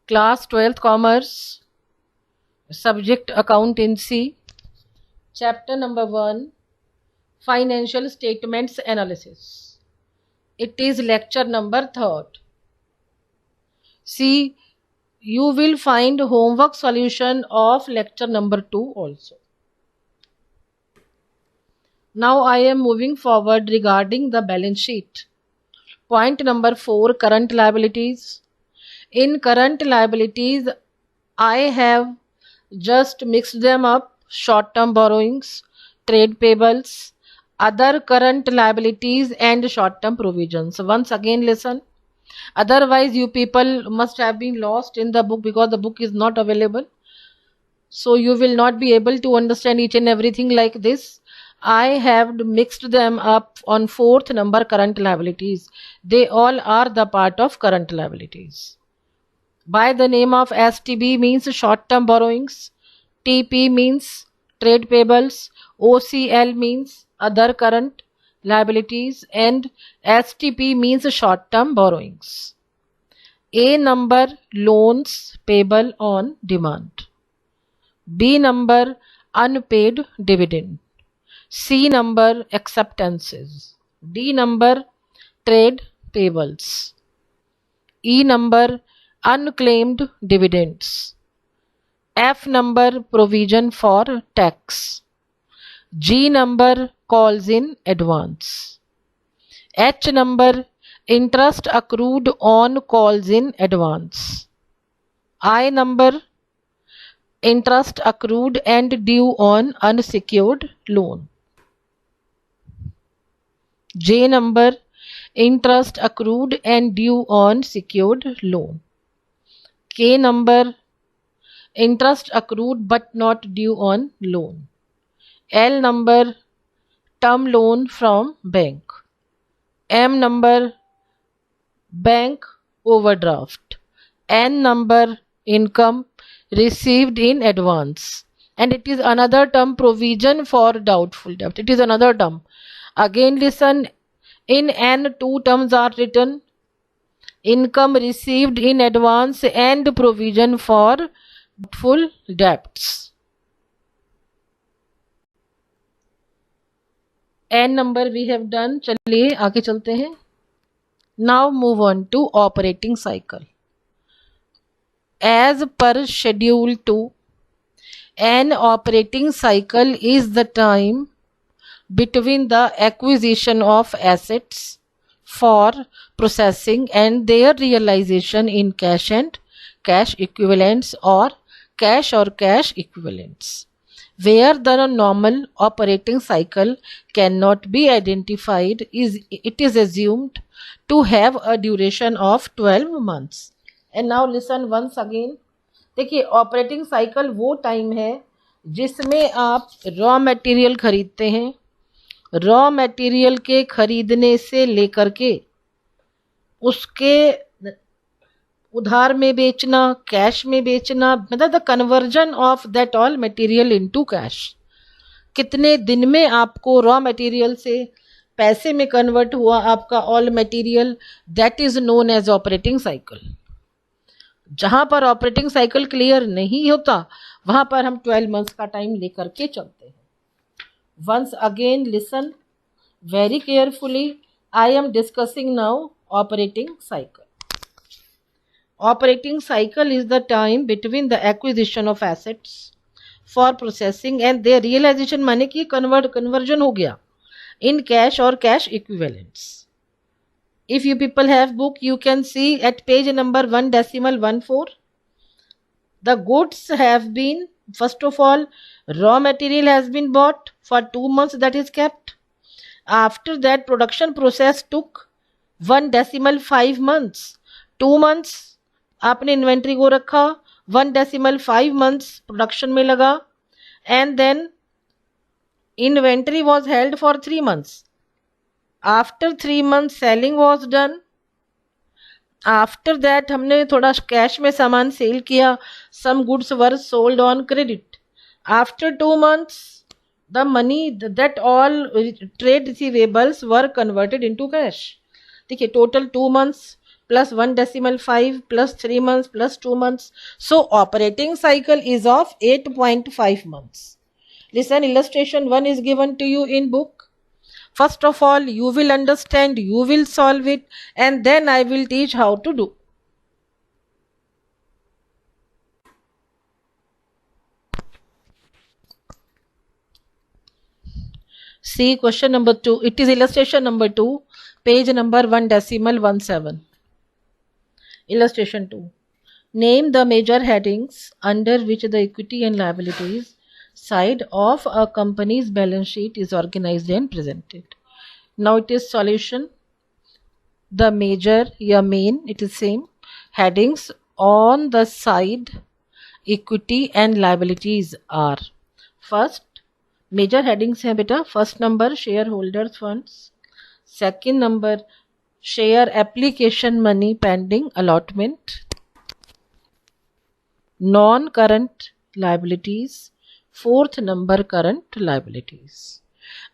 Class 12th Commerce, Subject Accountancy, Chapter number 1, Financial Statements Analysis. It is lecture number 3rd. See, you will find homework solution of lecture number 2 also. Now I am moving forward regarding the balance sheet. Point number 4, current liabilities. In current liabilities, I have just mixed them up: short-term borrowings, trade payables, other current liabilities and short-term provisions. Once again listen. Otherwise you people must have been lost in the book because the book is not available. So you will not be able to understand each and everything like this. I have mixed them up on 4th number, current liabilities. They all are the part of current liabilities. By the name of STB means short-term borrowings, TP means trade payables, OCL means other current liabilities, and STP means short-term borrowings. A number, loans payable on demand. B number, unpaid dividend. C number, acceptances. D number, trade payables. E number, unclaimed dividends. F number, provision for tax. G number, calls in advance. H number, interest accrued on calls in advance. I number, interest accrued and due on unsecured loan. J number, interest accrued and due on secured loan. K number, interest accrued but not due on loan. L number, term loan from bank. M number, bank overdraft. N number, income received in advance. And it is another term, provision for doubtful debt. It is another term. Again listen, in N 2 terms are written: income received in advance and provision for doubtful debts. N number we have done. चलिए आगे चलते हैं. Now move on to operating cycle. As per schedule 2, an operating cycle is the time between the acquisition of assets for processing and their realization in cash and cash equivalents or cash equivalents. Where the normal operating cycle cannot be identified, it is assumed to have a duration of 12 months. And now listen once again. देखिए, operating cycle वो time है जिसमें आप raw material खरीदते हैं. Raw material के खरीदने से लेकर के उसके उधार में बेचना, कैश में बेचना, मतलब the conversion of that all material into cash. कितने दिन में आपको रॉ मटेरियल से पैसे में कन्वर्ट हुआ आपका all material, that is known as operating cycle. जहां पर ऑपरेटिंग साइकिल क्लियर नहीं होता वहां पर हम 12 मंथ्स का टाइम लेकर के चलते हैं. Once again listen very carefully. I am discussing now operating cycle. Operating cycle is the time between the acquisition of assets for processing and their realization, माने कि conversion हो गया in cash or cash equivalents. If you people have book, you can see at page number 1.14. The goods have been, first of all, raw material has been bought for 2 months, that is kept. After that, production process took 1.5 months. 2 months आपने inventory को रखा, 1.5 months production में लगा, and then inventory was held for 3 months. After 3 months selling was done. After that हमने थोड़ा cash में सामान cell किया. Some goods were sold on credit. After 2 months the money that all trade receivables were converted into cash. देखिए, total 2 months plus 1.5 plus 3 months plus 2 months. So operating cycle is of 8.5 months. Listen, illustration 1 is given to you in book. First of all, you will understand, you will solve it, and then I will teach how to do. See question number 2. It is illustration number 2, page number 1.17. Illustration 2. Name the major headings under which the equity and liabilities side of a company's balance sheet is organized and presented. Now it is solution. The major, या main, it is same. Headings on the side equity and liabilities are. First, major headings हैं बेटा. First number shareholders funds. Second number share application money pending allotment. Non-current liabilities. Fourth number current liabilities.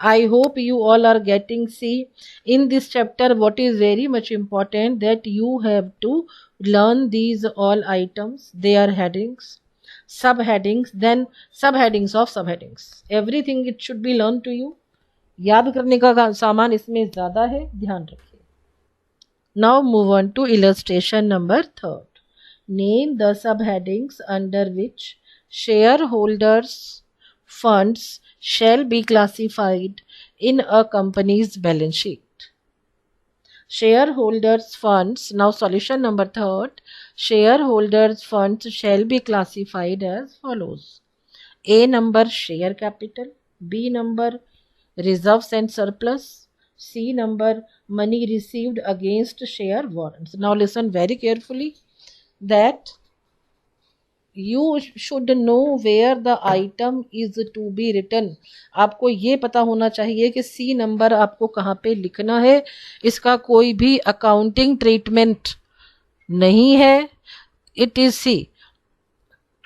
I hope you all are getting. See, in this chapter what is very much important, that you have to learn these all items, their headings, subheadings, then subheadings of subheadings. Everything it should be learned to you. याद करने का सामान इसमें ज़्यादा है, ध्यान रखिए. Now move on to illustration number 3. Name the subheadings under which shareholders' funds shall be classified in a company's balance sheet. Shareholders' funds. Now solution number 3. Shareholders' funds shall be classified as follows. A number share capital, B number reserves and surplus, C number money received against share warrants. Now listen very carefully, that you should know where the item is to be written. आपको ये पता होना चाहिए कि C number आपको कहाँ पे लिखना है. इसका कोई भी अकाउंटिंग ट्रीटमेंट नहीं है. It is C.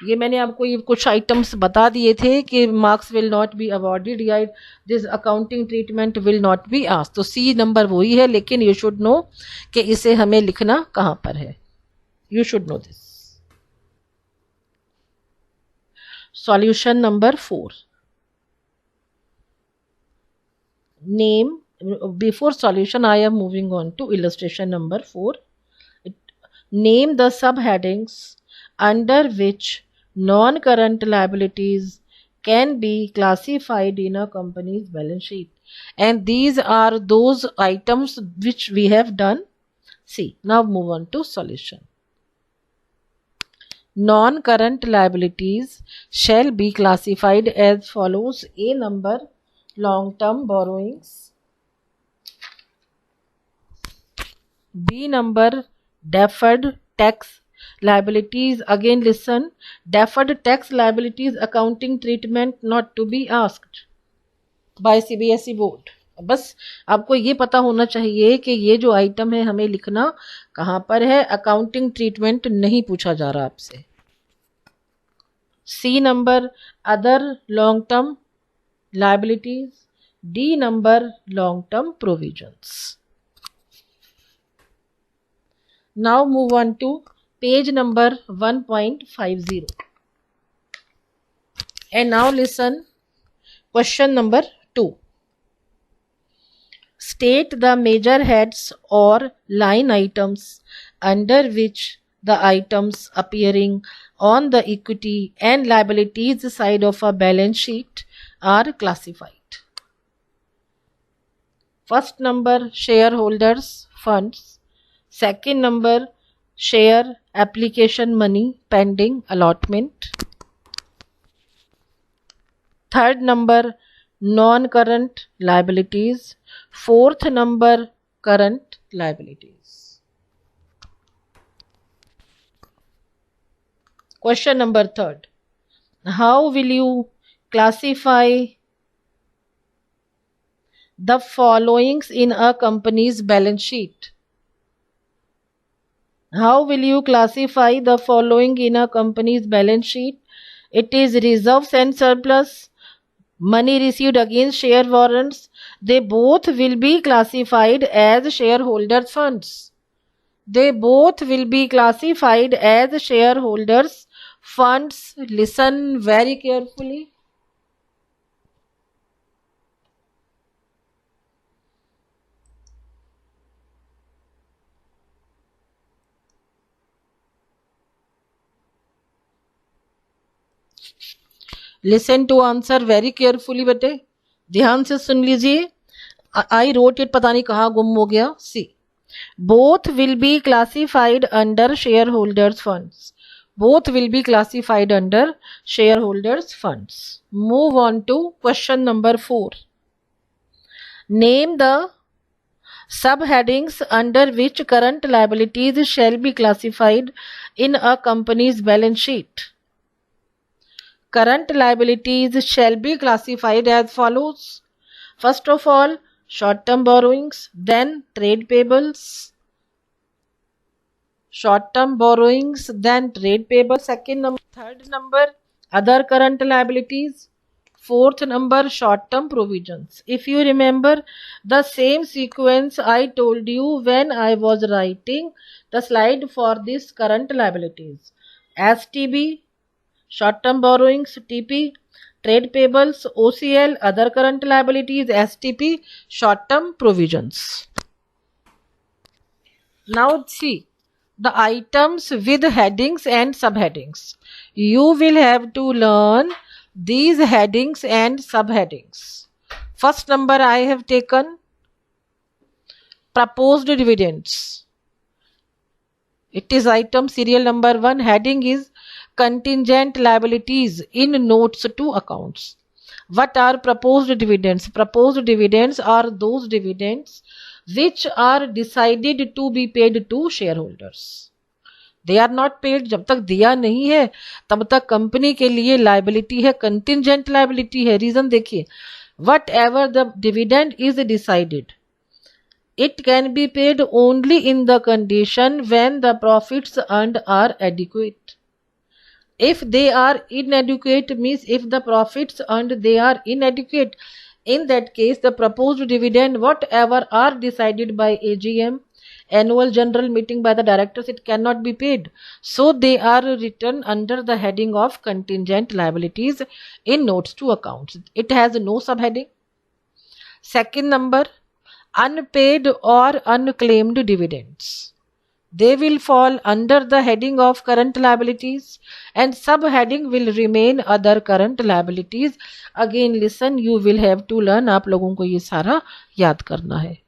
ये मैंने आपको ये कुछ आइटम्स बता दिए थे कि marks will not be awarded या this accounting treatment will not be asked. तो C नंबर वही है, लेकिन यू शुड नो कि इसे हमें लिखना कहाँ पर है. You should know this. Solution number 4. Name, before solution I am moving on to illustration number 4. Name the subheadings under which non-current liabilities can be classified in a company's balance sheet. And these are those items which we have done. See, now move on to solution. Non-current liabilities shall be classified as follows. A number long-term borrowings, B number deferred tax liabilities. Again listen, deferred tax liabilities accounting treatment not to be asked by CBSE board. बस आपको ये पता होना चाहिए कि ये जो item है हमें लिखना कहाँ पर है. अकाउंटिंग ट्रीटमेंट नहीं पूछा जा रहा आपसे. C number other long term liabilities, D number long term provisions. Now move on to page number 1.50. And now listen, question number 2. State the major heads or line items under which the items appearing on the equity and liabilities side of a balance sheet are classified. First number shareholders funds, second number share application money pending allotment, third number non-current liabilities, fourth number current liabilities. Question number 3. How will you classify the followings in a company's balance sheet? How will you classify the following in a company's balance sheet? It is reserves and surplus, money received against share warrants. They both will be classified as shareholders funds. They both will be classified as shareholders' funds. Listen very carefully. Listen to answer very carefully बेटे, ध्यान से सुन लीजिए. I wrote it, पता नहीं कहाँ गुम हो गया. See, both will be classified under shareholders funds. Both will be classified under shareholders funds. Move on to question number 4. Name the subheadings under which current liabilities shall be classified in a company's balance sheet. Current liabilities shall be classified as follows. First of all, short-term borrowings, then trade payables. Short-term borrowings, then trade payables. Second number, third number, other current liabilities. Fourth number, short-term provisions. If you remember the same sequence I told you when I was writing the slide for this current liabilities. STB, short-term borrowings, TP, trade payables, OCL, other current liabilities, STP, short-term provisions. Now see the items with headings and subheadings. You will have to learn these headings and subheadings. First number I have taken proposed dividends. It is item serial number 1. Heading is contingent liabilities in notes to accounts. What are proposed dividends? Proposed dividends are those dividends which are decided to be paid to shareholders. They are not paid. जब तक दिया नहीं है तब तक company के लिए liability है, कंटिजेंट लाइबिलिटी है. रीजन देखिए, what ever the dividend is decided, it can be paid only in the condition when the profits earned are adequate. If they are inadequate, means if the profits earned they are inadequate, in that case the proposed dividend whatever are decided by AGM, annual general meeting, by the directors, it cannot be paid. So they are written under the heading of contingent liabilities in notes to accounts. It has no subheading. Second number, unpaid or unclaimed dividends. They will fall under the heading of current liabilities and subheading will remain other current liabilities. Again listen, you will have to learn. आप लोगों को ये सारा याद करना है.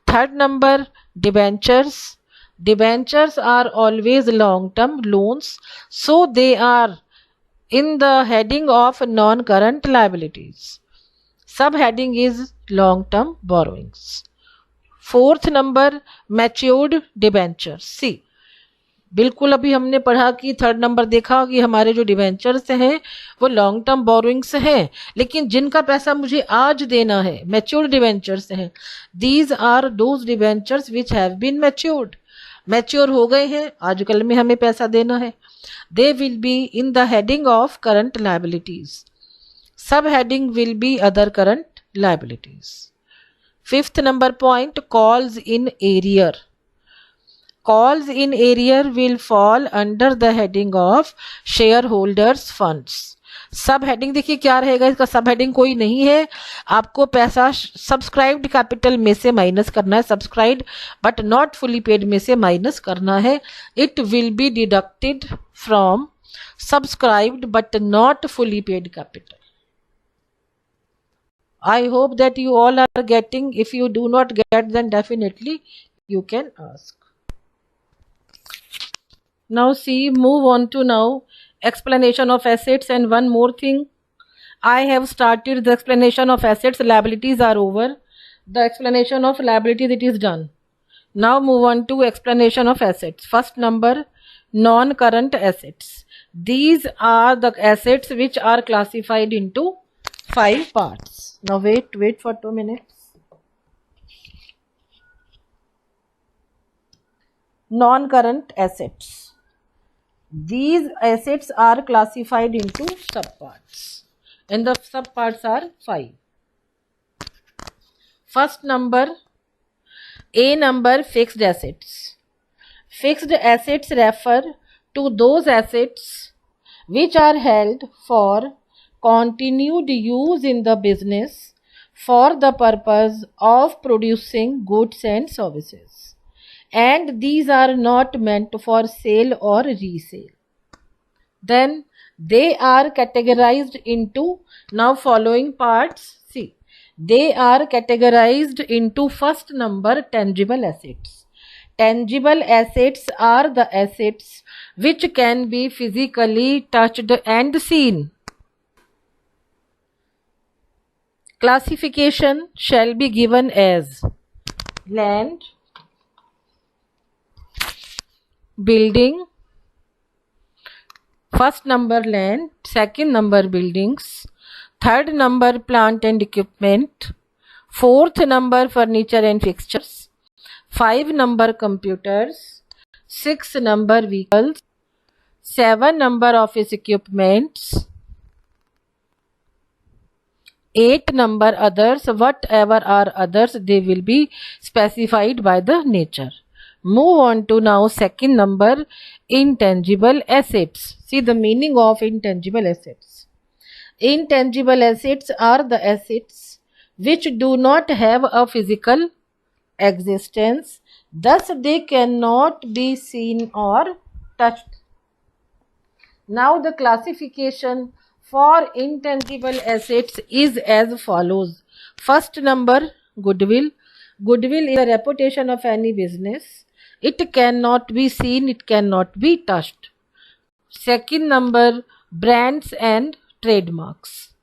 Third number, debentures. Debentures are always long-term loans, so they are in the heading of non-current liabilities. Subheading is long-term borrowings. Fourth number, matured debentures. See, बिल्कुल अभी हमने पढ़ा कि थर्ड नंबर देखा कि हमारे जो डिबेंचर्स हैं वो लॉन्ग टर्म बोरोइंग्स हैं, लेकिन जिनका पैसा मुझे आज देना है मैच्योर्ड डिबेंचर्स हैं. These are those debentures which have been matured. Mature हो गए हैं, आजकल में हमें पैसा देना है. They will be in the heading of current liabilities. Sub heading will be other current liabilities. Fifth number point, calls in arrear. Calls in arrear will fall under the heading of shareholders funds. सब heading देखिए क्या रहेगा इसका. सब heading कोई नहीं है, आपको पैसा सब्सक्राइब्ड कैपिटल में से माइनस करना है, subscribed but not fully paid में से माइनस करना है. It will be deducted from subscribed but not fully paid capital. I hope that you all are getting. If you do not get, then definitely you can ask. Now see, move on to now explanation of assets. And one more thing, I have started the explanation of assets. Liabilities are over. The explanation of liabilities, it is done. Now move on to explanation of assets. First number, non-current assets. These are the assets which are classified into 5 parts. Now wait for 2 minutes. Non-current assets. These assets are classified into subparts, and the subparts are 5. First number, A number, fixed assets. Fixed assets refer to those assets which are held for continued use in the business for the purpose of producing goods and services, and these are not meant for sale or resale. Then they are categorized into now following parts. See, they are categorized into first number tangible assets. Tangible assets are the assets which can be physically touched and seen. Classification shall be given as land, building, first number land, second number buildings, third number plant and equipment, fourth number furniture and fixtures, 5 number computers, 6 number vehicles, 7 number office equipments, 8 number others. Whatever are others, they will be specified by the nature. Move on to now second number, intangible assets. See the meaning of intangible assets. Intangible assets are the assets which do not have a physical existence, thus they cannot be seen or touched. Now the classification for intangible assets is as follows. First number, goodwill. Goodwill is the reputation of any business. It cannot be seen, it cannot be touched. Second number, brands and trademarks.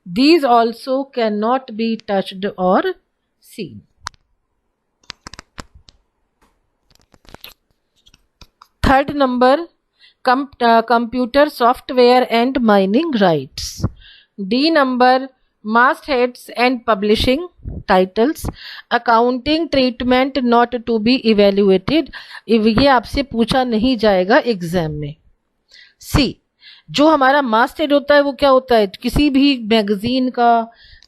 These also cannot be touched or seen. Third number, computer software and mining rights. D number, mastheads and publishing titles. Accounting treatment not to be evaluated. ये आपसे पूछा नहीं जाएगा exam में. सी, जो हमारा masthead होता है वो क्या होता है, किसी भी मैगजीन का,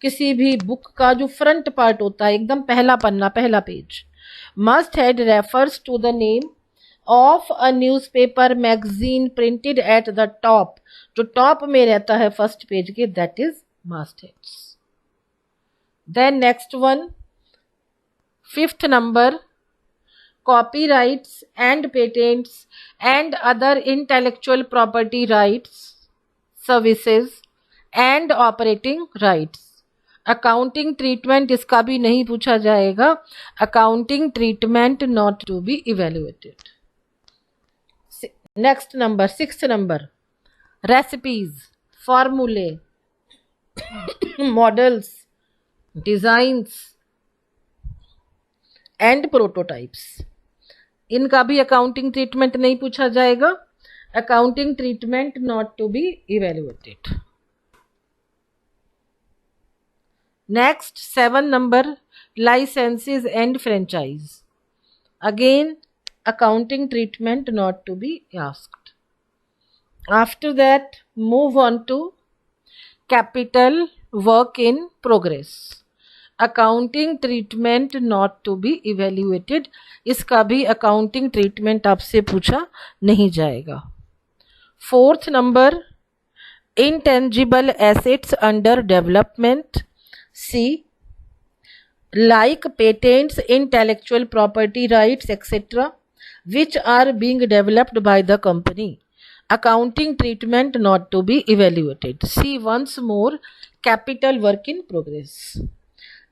किसी भी बुक का जो फ्रंट पार्ट होता है, एकदम पहला पन्ना, पहला page. Masthead refers to the name of a newspaper magazine printed at the top. जो टॉप में रहता है फर्स्ट पेज के, that is mastheads. Then next one, fifth number, copyrights and patents and other intellectual property rights, services and operating rights. Accounting treatment इसका भी नहीं पूछा जाएगा. Accounting treatment not to be evaluated. Next number, sixth number, recipes, फॉर्मूले, models, designs and prototypes. इनका भी accounting treatment नहीं पूछा जाएगा. Accounting treatment not to be evaluated. Next, 7 number, licenses and franchise. Again, accounting treatment not to be asked. After that, move on to capital work in progress. Accounting treatment not to be evaluated. इसका भी accounting treatment आपसे पूछा नहीं जाएगा. Fourth number, intangible assets under development. C, like patents, intellectual property rights, etc., which are being developed by the company. Accounting treatment not to be evaluated. See once more, capital work in progress.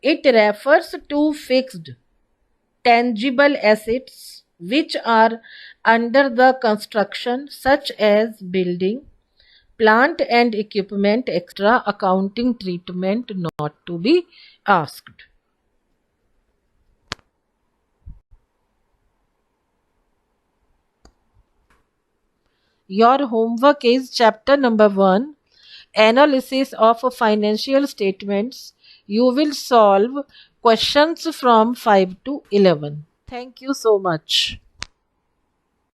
It refers to fixed tangible assets which are under the construction, such as building, plant and equipment, extra. Accounting treatment not to be asked. Your homework is chapter number 1, analysis of financial statements. You will solve questions from 5 to 11. Thank you so much.